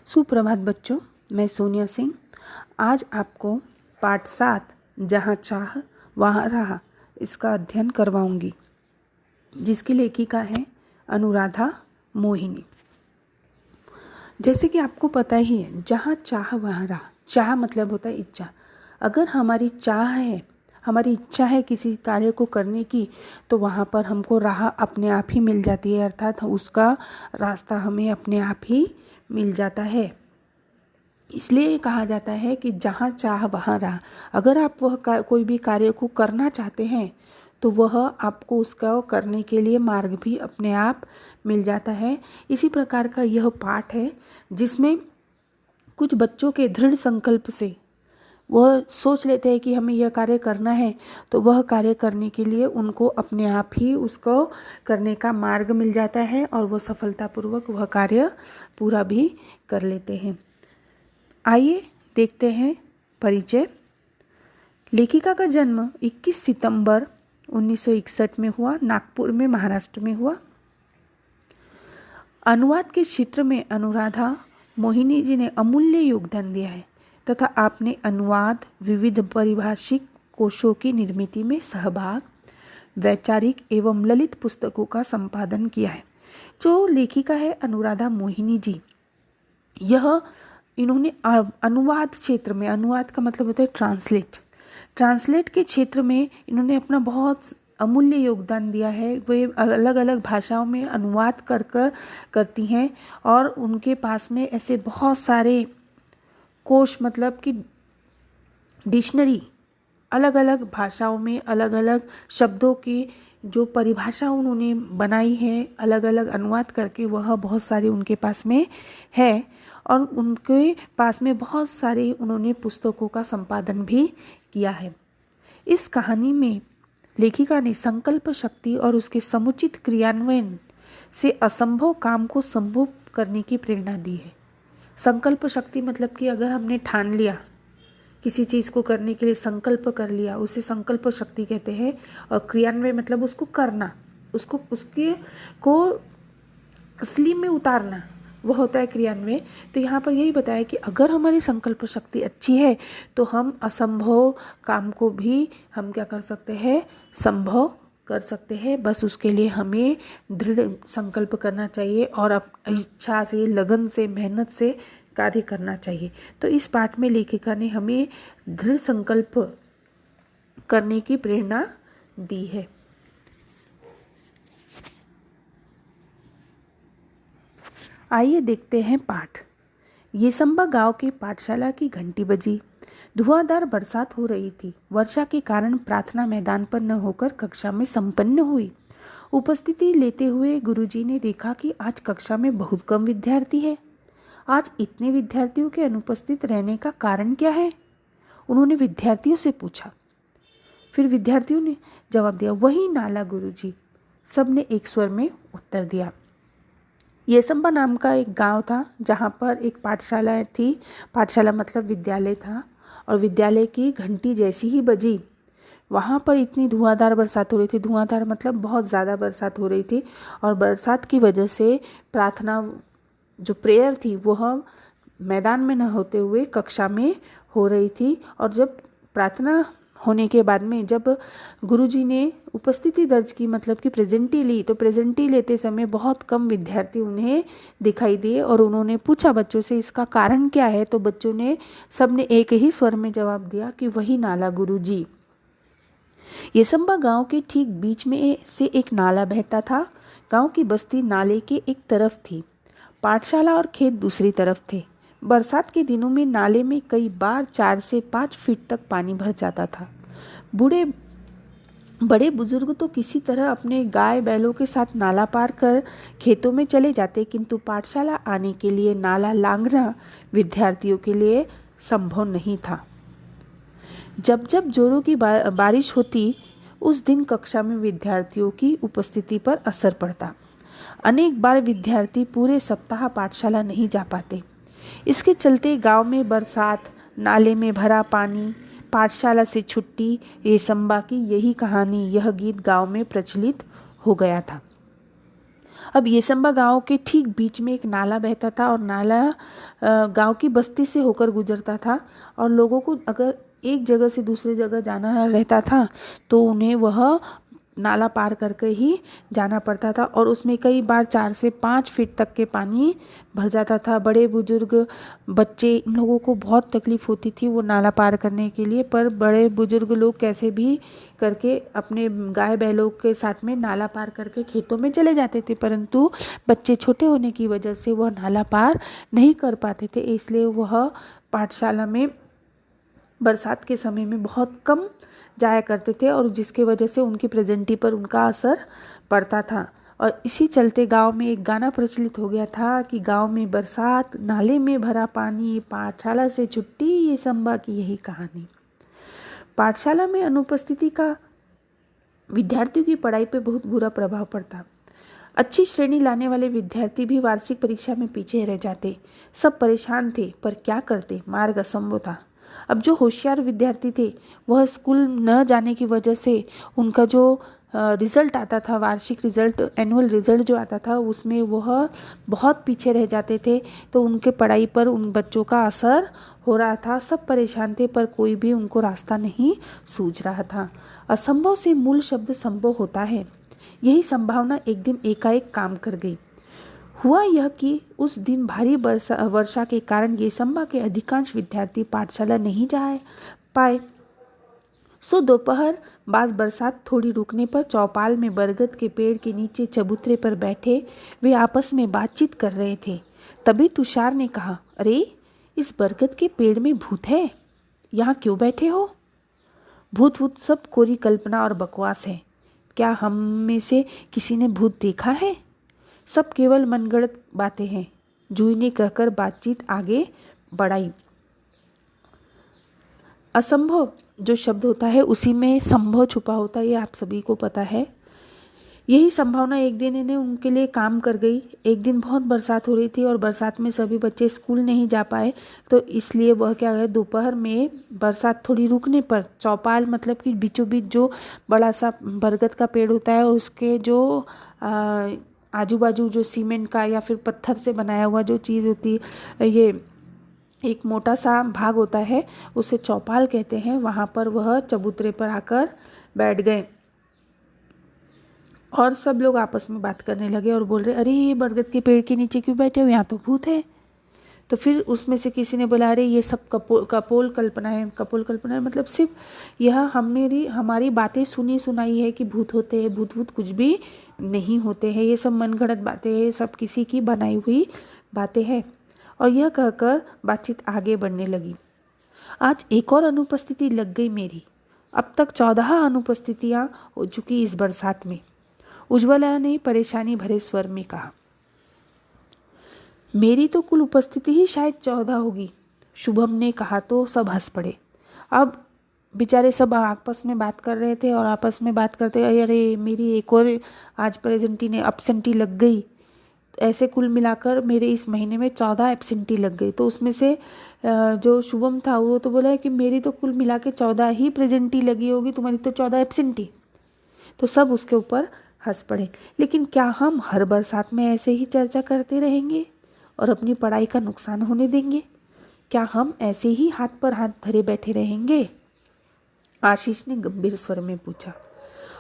सुप्रभात बच्चों, मैं सोनिया सिंह आज आपको पाठ 7 जहाँ चाह वहाँ राह इसका अध्ययन करवाऊंगी, जिसकी लेखिका है अनुराधा मोहिनी। जैसे कि आपको पता ही है, जहाँ चाह वहाँ राह। चाह मतलब होता है इच्छा। अगर हमारी चाह है, हमारी इच्छा है किसी कार्य को करने की, तो वहाँ पर हमको राह अपने आप ही मिल जाती है, अर्थात उसका रास्ता हमें अपने आप ही मिल जाता है। इसलिए कहा जाता है कि जहाँ चाह वहाँ राह। अगर आप कोई भी कार्य को करना चाहते हैं तो वह आपको उसका करने के लिए मार्ग भी अपने आप मिल जाता है। इसी प्रकार का यह पाठ है जिसमें कुछ बच्चों के दृढ़ संकल्प से वह सोच लेते हैं कि हमें यह कार्य करना है, तो वह कार्य करने के लिए उनको अपने आप ही उसको करने का मार्ग मिल जाता है और वह सफलतापूर्वक वह कार्य पूरा भी कर लेते हैं। आइए देखते हैं परिचय। लेखिका का जन्म 21 सितंबर 1961 में हुआ, नागपुर में, महाराष्ट्र में हुआ। अनुवाद के क्षेत्र में अनुराधा मोहिनी जी ने अमूल्य योगदान दिया है तथा आपने अनुवाद, विविध पारिभाषिक कोशों की निर्मिति में सहभाग, वैचारिक एवं ललित पुस्तकों का संपादन किया है। जो लेखिका है अनुराधा मोहिनी जी, इन्होंने अनुवाद क्षेत्र में, अनुवाद का मतलब होता है ट्रांसलेट के क्षेत्र में इन्होंने अपना बहुत अमूल्य योगदान दिया है। वे अलग अलग भाषाओं में अनुवाद करती हैं और उनके पास में ऐसे बहुत सारे कोश, मतलब कि डिक्शनरी, अलग अलग भाषाओं में अलग अलग शब्दों की जो परिभाषा उन्होंने बनाई है, अलग अलग अनुवाद करके, वह बहुत सारी उनके पास में है और उनके पास में बहुत सारे उन्होंने पुस्तकों का संपादन भी किया है। इस कहानी में लेखिका ने संकल्प शक्ति और उसके समुचित क्रियान्वयन से असंभव काम को संभव करने की प्रेरणा दी है। संकल्प शक्ति मतलब कि अगर हमने ठान लिया किसी चीज़ को करने के लिए, संकल्प कर लिया, उसे संकल्प शक्ति कहते हैं। और क्रियान्वयन मतलब उसको करना, उसके को असली में उतारना, वह होता है क्रियान्वयन। तो यहाँ पर यही बताया कि अगर हमारी संकल्प शक्ति अच्छी है तो हम असंभव काम को भी हम क्या कर सकते हैं, संभव कर सकते हैं। बस उसके लिए हमें दृढ़ संकल्प करना चाहिए और इच्छा से, लगन से, मेहनत से कार्य करना चाहिए। तो इस पाठ में लेखिका ने हमें दृढ़ संकल्प करने की प्रेरणा दी है। आइए देखते हैं पाठ। येसंबा गांव के पाठशाला की घंटी बजी। धुआंधार बरसात हो रही थी। वर्षा के कारण प्रार्थना मैदान पर न होकर कक्षा में संपन्न हुई। उपस्थिति लेते हुए गुरुजी ने देखा कि आज कक्षा में बहुत कम विद्यार्थी है। आज इतने विद्यार्थियों के अनुपस्थित रहने का कारण क्या है? उन्होंने विद्यार्थियों से पूछा। फिर विद्यार्थियों ने जवाब दिया, वही नाला गुरुजी। सबने एक स्वर में उत्तर दिया। येसंबा नाम का एक गांव था जहां पर एक पाठशाला थी। पाठशाला मतलब विद्यालय था और विद्यालय की घंटी जैसी ही बजी, वहाँ पर इतनी धुआंधार बरसात हो रही थी। धुआंधार मतलब बहुत ज़्यादा बरसात हो रही थी और बरसात की वजह से प्रार्थना जो प्रेयर थी वह मैदान में न होते हुए कक्षा में हो रही थी। और जब प्रार्थना होने के बाद में जब गुरुजी ने उपस्थिति दर्ज की, मतलब कि प्रेजेंटी ली, तो प्रेजेंटी लेते समय बहुत कम विद्यार्थी उन्हें दिखाई दिए और उन्होंने पूछा बच्चों से इसका कारण क्या है। तो बच्चों ने सबने एक ही स्वर में जवाब दिया कि वही नाला गुरुजी। येसंबा गांव के ठीक बीच में से एक नाला बहता था। गांव की बस्ती नाले के एक तरफ थी, पाठशाला और खेत दूसरी तरफ थे। बरसात के दिनों में नाले में कई बार 4 से 5 फीट तक पानी भर जाता था। बड़े बुजुर्ग तो किसी तरह अपने गाय बैलों के साथ नाला पार कर खेतों में चले जाते, किंतु पाठशाला आने के लिए नाला लांघना विद्यार्थियों के लिए संभव नहीं था। जब जब जोरों की बारिश होती, उस दिन कक्षा में विद्यार्थियों की उपस्थिति पर असर पड़ता। अनेक बार विद्यार्थी पूरे सप्ताह पाठशाला नहीं जा पाते। इसके चलते गांव में बरसात, नाले में भरा पानी, पाठशाला से छुट्टी, येसंबा की यही कहानी, यह गीत गांव में प्रचलित हो गया था। अब येसम्बा गांव के ठीक बीच में एक नाला बहता था और नाला गांव की बस्ती से होकर गुजरता था और लोगों को अगर एक जगह से दूसरी जगह जाना रहता था तो उन्हें वह नाला पार करके ही जाना पड़ता था और उसमें कई बार 4 से 5 फीट तक के पानी भर जाता था। बड़े बुजुर्ग, बच्चे, इन लोगों को बहुत तकलीफ होती थी वो नाला पार करने के लिए, पर बड़े बुजुर्ग लोग कैसे भी करके अपने गाय बैलों के साथ में नाला पार करके खेतों में चले जाते थे, परंतु बच्चे छोटे होने की वजह से वह नाला पार नहीं कर पाते थे, इसलिए वह पाठशाला में बरसात के समय में बहुत कम जाया करते थे और जिसके वजह से उनकी प्रेजेंटी पर उनका असर पड़ता था। और इसी चलते गांव में एक गाना प्रचलित हो गया था कि गांव में बरसात, नाले में भरा पानी, पाठशाला से छुट्टी, येसम्बा की यही कहानी। पाठशाला में अनुपस्थिति का विद्यार्थियों की पढ़ाई पर बहुत बुरा प्रभाव पड़ता। अच्छी श्रेणी लाने वाले विद्यार्थी भी वार्षिक परीक्षा में पीछे रह जाते। सब परेशान थे, पर क्या करते, मार्ग असंभव था। अब जो होशियार विद्यार्थी थे वह स्कूल न जाने की वजह से उनका जो रिज़ल्ट आता था, वार्षिक रिज़ल्ट, एनुअल रिज़ल्ट जो आता था, उसमें वह बहुत पीछे रह जाते थे, तो उनके पढ़ाई पर उन बच्चों का असर हो रहा था। सब परेशान थे पर कोई भी उनको रास्ता नहीं सूझ रहा था। असंभव से मूल शब्द संभव होता है। यही संभावना एक दिन एकाएक काम कर गई। हुआ यह कि उस दिन भारी वर्षा के कारण येसम्बा के अधिकांश विद्यार्थी पाठशाला नहीं जा पाए। सो दोपहर बाद बरसात थोड़ी रुकने पर चौपाल में बरगद के पेड़ के नीचे चबूतरे पर बैठे वे आपस में बातचीत कर रहे थे। तभी तुषार ने कहा, अरे इस बरगद के पेड़ में भूत है, यहाँ क्यों बैठे हो? भूत सब कोरी कल्पना और बकवास है। क्या हम में से किसी ने भूत देखा है? सब केवल मनगढ़ंत बातें हैं। जूही ने कहकर बातचीत आगे बढ़ाई। असंभव जो शब्द होता है उसी में संभव छुपा होता है, ये आप सभी को पता है। यही संभावना एक दिन इन्हें उनके लिए काम कर गई। एक दिन बहुत बरसात हो रही थी और बरसात में सभी बच्चे स्कूल नहीं जा पाए, तो इसलिए वह क्या है, दोपहर में बरसात थोड़ी रुकने पर चौपाल मतलब कि बीचों बीच जो बड़ा सा बरगद का पेड़ होता है और उसके जो आजू बाजू जो सीमेंट का या फिर पत्थर से बनाया हुआ जो चीज़ होती है, ये एक मोटा सा भाग होता है, उसे चौपाल कहते हैं। वहाँ पर वह चबूतरे पर आकर बैठ गए और सब लोग आपस में बात करने लगे और बोल रहे, अरे बरगद के पेड़ के नीचे क्यों बैठे हो, यहाँ तो भूत है। तो फिर उसमें से किसी ने बोला, अरे ये सब कपोल कल्पना है। कपोल कल्पना है मतलब सिर्फ यह हमारी बातें सुनी सुनाई है कि भूत होते हैं। भूत कुछ भी नहीं होते हैं, ये सब मनगढ़ंत बातें हैं, सब किसी की बनाई हुई बातें हैं। और यह कहकर बातचीत आगे बढ़ने लगी। आज एक और अनुपस्थिति लग गई मेरी। अब तक 14 अनुपस्थितियाँ हो चुकी इस बरसात में। उज्ज्वला ने परेशानी भरे स्वर में कहा, मेरी तो कुल उपस्थिति ही शायद 14 होगी। शुभम ने कहा तो सब हंस पड़े। अब बेचारे सब आपस में बात कर रहे थे और आपस में बात करते, अरे मेरी एक और आज प्रेजेंटी ने एब्सेंटी लग गई। ऐसे कुल मिलाकर मेरे इस महीने में 14 एब्सेंटी लग गई। तो उसमें से जो शुभम था वो तो बोला कि मेरी तो कुल मिला के 14 ही प्रेजेंटी लगी होगी, तुम्हारी तो 14 एब्सेंटी। तो सब उसके ऊपर हंस पड़े। लेकिन क्या हम हर बरसात में ऐसे ही चर्चा करते रहेंगे और अपनी पढ़ाई का नुकसान होने देंगे? क्या हम ऐसे ही हाथ पर हाथ धरे बैठे रहेंगे? आशीष ने गंभीर स्वर में पूछा।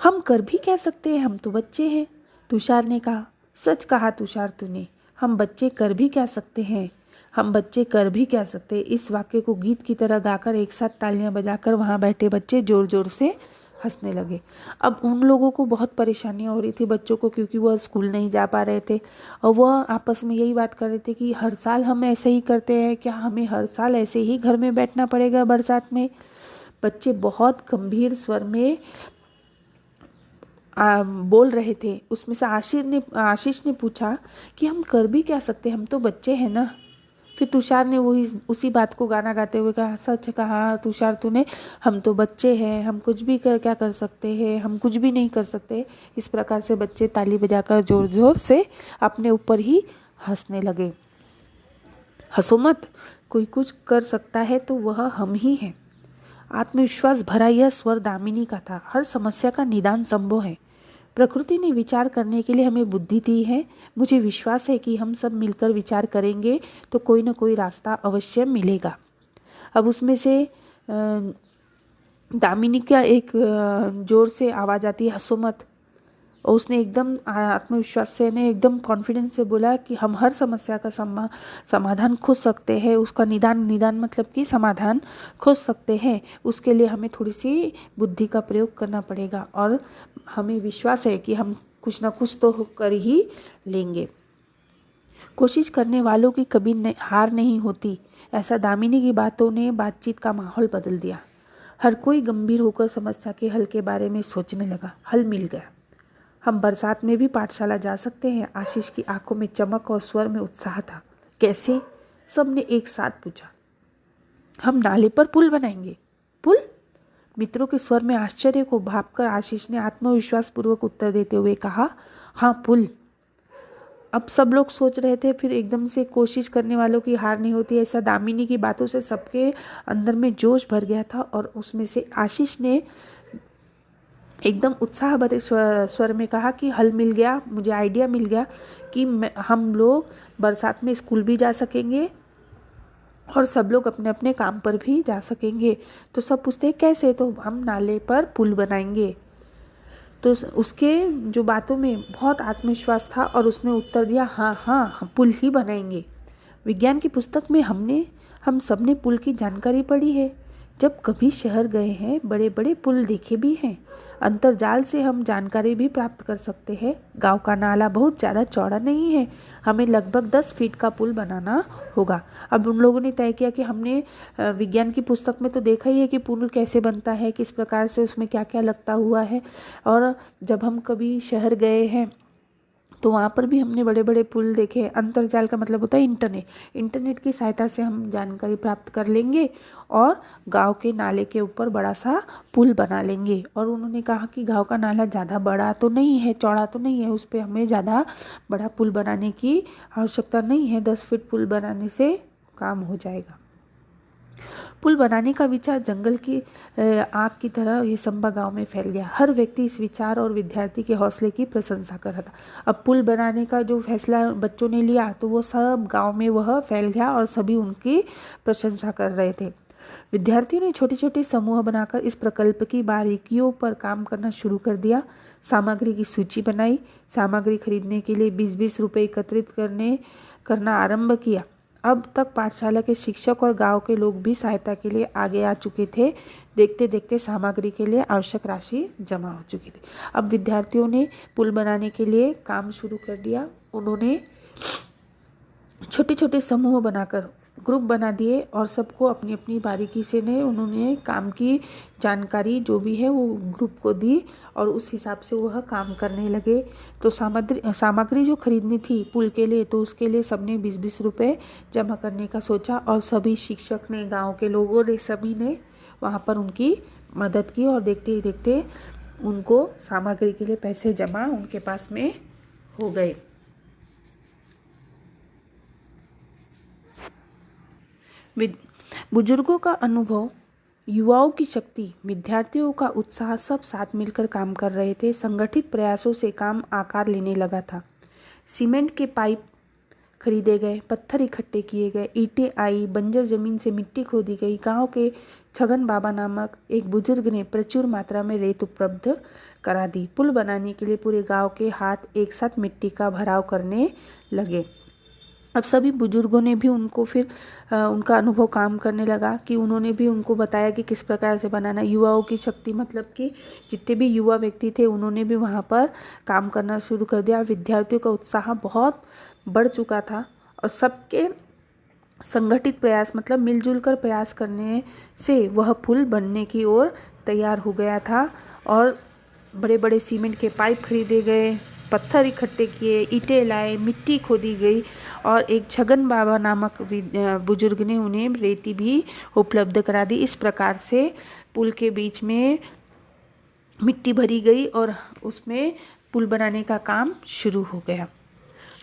हम कर भी क्या सकते हैं, हम तो बच्चे हैं, तुषार ने कहा। सच कहा तुषार तूने, हम बच्चे कर भी क्या सकते हैं, हम बच्चे कर भी क्या सकते हैं। इस वाक्य को गीत की तरह गाकर एक साथ तालियां बजाकर वहां बैठे बच्चे जोर जोर से हंसने लगे। अब उन लोगों को बहुत परेशानियां हो रही थी बच्चों को, क्योंकि वह स्कूल नहीं जा पा रहे थे और वह आपस में यही बात कर रहे थे कि हर साल हम ऐसे ही करते हैं क्या, हमें हर साल ऐसे ही घर में बैठना पड़ेगा बरसात में। बच्चे बहुत गंभीर स्वर में बोल रहे थे। उसमें से आशीष ने पूछा कि हम कर भी क्या सकते हैं, हम तो बच्चे हैं ना। फिर तुषार ने उसी बात को गाना गाते हुए कहा, सच कहा तुषार तूने, हम तो बच्चे हैं, हम कुछ भी क्या कर सकते हैं, हम कुछ भी नहीं कर सकते। इस प्रकार से बच्चे ताली बजाकर जोर जोर से अपने ऊपर ही हंसने लगे। हंसो मत, कोई कुछ कर सकता है तो वह हम ही हैं। आत्मविश्वास भरा यह स्वर दामिनी का था। हर समस्या का निदान संभव है। प्रकृति ने विचार करने के लिए हमें बुद्धि दी है। मुझे विश्वास है कि हम सब मिलकर विचार करेंगे तो कोई न कोई रास्ता अवश्य मिलेगा। अब उसमें से दामिनी का एक जोर से आवाज़ आती है, हंसो मत। और उसने एकदम आत्मविश्वास से ने एकदम कॉन्फिडेंस से बोला कि हम हर समस्या का समाधान खोज सकते हैं। उसका निदान मतलब कि समाधान खोज सकते हैं। उसके लिए हमें थोड़ी सी बुद्धि का प्रयोग करना पड़ेगा और हमें विश्वास है कि हम कुछ ना कुछ तो कर ही लेंगे। कोशिश करने वालों की कभी हार नहीं होती। ऐसा दामिनी की बातों ने बातचीत का माहौल बदल दिया। हर कोई गंभीर होकर समस्या के हल के बारे में सोचने लगा। हल मिल गया। हम बरसात में भी पाठशाला जा सकते हैं। आशीष की आंखों में चमक और स्वर में उत्साह था। कैसे? सबने एक साथ पूछा। हम नाले पर पुल बनाएंगे। पुल? मित्रों के स्वर में आश्चर्य को भांपकर आशीष ने आत्मविश्वास पूर्वक उत्तर देते हुए कहा, हाँ पुल। अब सब लोग सोच रहे थे। फिर एकदम से कोशिश करने वालों की हार नहीं होती, ऐसा दामिनी की बातों से सबके अंदर में जोश भर गया था। और उसमें से आशीष ने एकदम उत्साह भरे स्वर में कहा कि हल मिल गया, मुझे आइडिया मिल गया कि हम लोग बरसात में स्कूल भी जा सकेंगे और सब लोग अपने अपने काम पर भी जा सकेंगे। तो सब पूछते हैं कैसे? तो हम नाले पर पुल बनाएंगे। तो उसके जो बातों में बहुत आत्मविश्वास था और उसने उत्तर दिया, हाँ हाँ हम पुल ही बनाएंगे। विज्ञान की पुस्तक में हम सब ने पुल की जानकारी पढ़ी है। जब कभी शहर गए हैं बड़े बड़े पुल देखे भी हैं। अंतर्जाल से हम जानकारी भी प्राप्त कर सकते हैं। गांव का नाला बहुत ज़्यादा चौड़ा नहीं है। हमें लगभग 10 फीट का पुल बनाना होगा। अब उन लोगों ने तय किया कि हमने विज्ञान की पुस्तक में तो देखा ही है कि पुल कैसे बनता है, किस प्रकार से उसमें क्या क्या लगता हुआ है। और जब हम कभी शहर गए हैं तो वहाँ पर भी हमने बड़े बड़े पुल देखे। अंतर्जाल का मतलब होता है इंटरनेट की सहायता से हम जानकारी प्राप्त कर लेंगे और गांव के नाले के ऊपर बड़ा सा पुल बना लेंगे। और उन्होंने कहा कि गांव का नाला ज़्यादा बड़ा तो नहीं है, चौड़ा तो नहीं है, उस पर हमें ज़्यादा बड़ा पुल बनाने की आवश्यकता नहीं है। 10 फीट पुल बनाने से काम हो जाएगा। पुल बनाने का विचार जंगल की आग की तरह ये संबा गांव में फैल गया। हर व्यक्ति इस विचार और विद्यार्थी के हौसले की प्रशंसा कर रहा था। अब पुल बनाने का जो फैसला बच्चों ने लिया तो वो सब गांव में वह फैल गया और सभी उनकी प्रशंसा कर रहे थे। विद्यार्थियों ने छोटे छोटे समूह बनाकर इस प्रकल्प की बारीकियों पर काम करना शुरू कर दिया। सामग्री की सूची बनाई। सामग्री खरीदने के लिए 20-20 रुपये एकत्रित करना आरंभ किया। अब तक पाठशाला के शिक्षक और गांव के लोग भी सहायता के लिए आगे आ चुके थे। देखते देखते सामग्री के लिए आवश्यक राशि जमा हो चुकी थी। अब विद्यार्थियों ने पुल बनाने के लिए काम शुरू कर दिया। उन्होंने छोटे छोटे समूह बनाकर ग्रुप बना दिए और सबको अपनी अपनी बारीकी से उन्होंने काम की जानकारी जो भी है वो ग्रुप को दी और उस हिसाब से वह काम करने लगे। तो सामग्री जो खरीदनी थी पुल के लिए तो उसके लिए सबने 20-20 रुपये जमा करने का सोचा और सभी शिक्षक ने, गांव के लोगों ने, सभी ने वहाँ पर उनकी मदद की और देखते ही देखते उनको सामग्री के लिए पैसे जमा उनके पास में हो गए। बुजुर्गों का अनुभव, युवाओं की शक्ति, विद्यार्थियों का उत्साह सब साथ मिलकर काम कर रहे थे। संगठित प्रयासों से काम आकार लेने लगा था। सीमेंट के पाइप खरीदे गए, पत्थर इकट्ठे किए गए, ईंटें आई, बंजर जमीन से मिट्टी खोदी गई। गांव के छगन बाबा नामक एक बुजुर्ग ने प्रचुर मात्रा में रेत उपलब्ध करा दी। पुल बनाने के लिए पूरे गांव के हाथ एक साथ मिट्टी का भराव करने लगे। अब सभी बुजुर्गों ने भी उनको फिर उनका अनुभव काम करने लगा कि उन्होंने भी उनको बताया कि किस प्रकार से बनाना। युवाओं की शक्ति मतलब कि जितने भी युवा व्यक्ति थे उन्होंने भी वहाँ पर काम करना शुरू कर दिया। विद्यार्थियों का उत्साह बहुत बढ़ चुका था और सबके संगठित प्रयास मतलब मिलजुल कर प्रयास करने से वह पुल बनने की ओर तैयार हो गया था। और बड़े बड़े सीमेंट के पाइप खरीदे गए, पत्थर इकट्ठे किए, ईंटें लाए, मिट्टी खोदी गई और एक छगन बाबा नामक बुजुर्ग ने उन्हें रेती भी उपलब्ध करा दी। इस प्रकार से पुल के बीच में मिट्टी भरी गई और उसमें पुल बनाने का काम शुरू हो गया।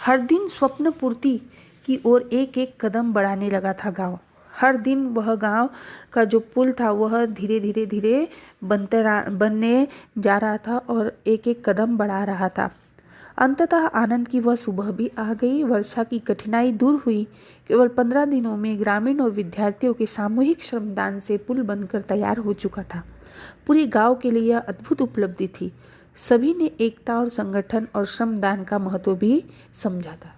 हर दिन स्वप्न पूर्ति की ओर एक एक कदम बढ़ाने लगा था गांव। हर दिन वह गांव का जो पुल था वह धीरे धीरे धीरे बनने जा रहा था और एक एक कदम बढ़ा रहा था। अंततः आनंद की वह सुबह भी आ गई। वर्षा की कठिनाई दूर हुई। केवल 15 दिनों में ग्रामीण और विद्यार्थियों के सामूहिक श्रमदान से पुल बनकर तैयार हो चुका था। पूरी गांव के लिए यह अद्भुत उपलब्धि थी। सभी ने एकता और संगठन और श्रमदान का महत्व भी समझा था।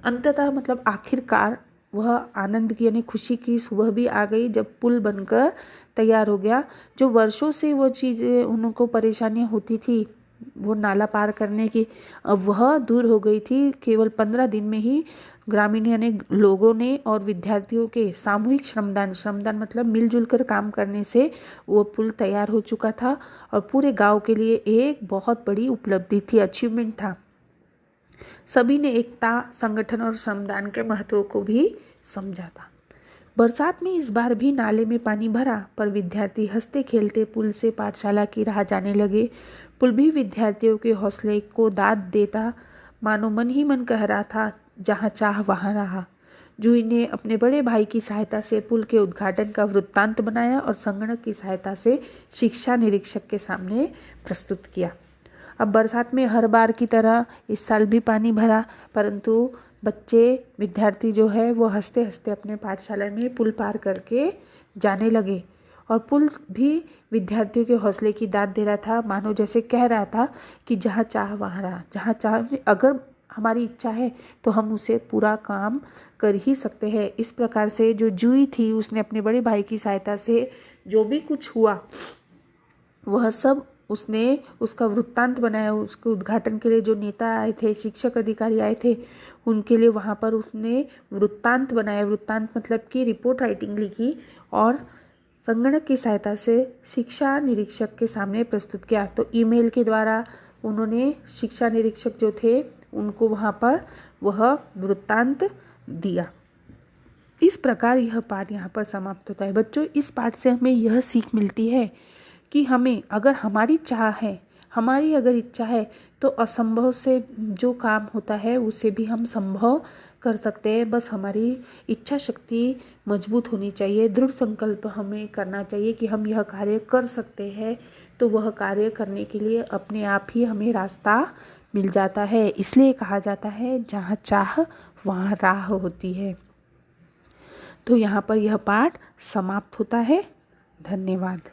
अंततः मतलब आखिरकार वह आनंद की यानी खुशी की सुबह भी आ गई जब पुल बनकर तैयार हो गया। जो वर्षों से वो चीज़ें उनको परेशानियां होती थी वो नाला पार करने की, अब वह दूर हो गई थी। केवल 15 दिन में ही ग्रामीण यानी लोगों ने और विद्यार्थियों के सामूहिक श्रमदान मतलब मिलजुल कर काम करने से वो पुल तैयार हो चुका था और पूरे गांव के लिए एक बहुत बड़ी उपलब्धि थी, अचीवमेंट था। सभी ने एकता, संगठन और श्रमदान के महत्व को भी समझा था। बरसात में इस बार भी नाले में पानी भरा, पर विद्यार्थी हंसते खेलते पुल से पाठशाला की राह जाने लगे। पुल भी विद्यार्थियों के हौसले को दाद देता, मानो मन ही मन कह रहा था, जहाँ चाह वहाँ रहा। जूही ने अपने बड़े भाई की सहायता से पुल के उद्घाटन का वृत्तांत बनाया और संगणक की सहायता से शिक्षा निरीक्षक के सामने प्रस्तुत किया। अब बरसात में हर बार की तरह इस साल भी पानी भरा, परंतु विद्यार्थी जो है वो हंसते हंसते अपने पाठशाला में पुल पार करके जाने लगे और पुल भी विद्यार्थियों के हौसले की दाद दे रहा था, मानो जैसे कह रहा था कि जहाँ चाह वहाँ रहा। जहाँ चाह, अगर हमारी इच्छा है तो हम उसे पूरा काम कर ही सकते हैं। इस प्रकार से जो जूही थी उसने अपने बड़े भाई की सहायता से जो भी कुछ हुआ वह सब उसने उसका वृत्तांत बनाया। उसके उद्घाटन के लिए जो नेता आए थे, शिक्षक अधिकारी आए थे, उनके लिए वहाँ पर उसने वृत्तांत बनाया। वृत्तांत मतलब कि रिपोर्ट राइटिंग लिखी और संगणक की सहायता से शिक्षा निरीक्षक के सामने प्रस्तुत किया। तो ईमेल के द्वारा उन्होंने शिक्षा निरीक्षक जो थे उनको वहाँ पर वह वृत्तांत दिया। इस प्रकार यह पाठ यहाँ पर समाप्त होता है। बच्चों, इस पाठ से हमें यह सीख मिलती है कि हमें अगर हमारी चाह है, हमारी अगर इच्छा है तो असंभव से जो काम होता है उसे भी हम संभव कर सकते हैं। बस हमारी इच्छा शक्ति मजबूत होनी चाहिए, दृढ़ संकल्प हमें करना चाहिए कि हम यह कार्य कर सकते हैं। तो वह कार्य करने के लिए अपने आप ही हमें रास्ता मिल जाता है। इसलिए कहा जाता है जहाँ चाह वहाँ राह होती है। तो यहाँ पर यह पाठ समाप्त होता है। धन्यवाद।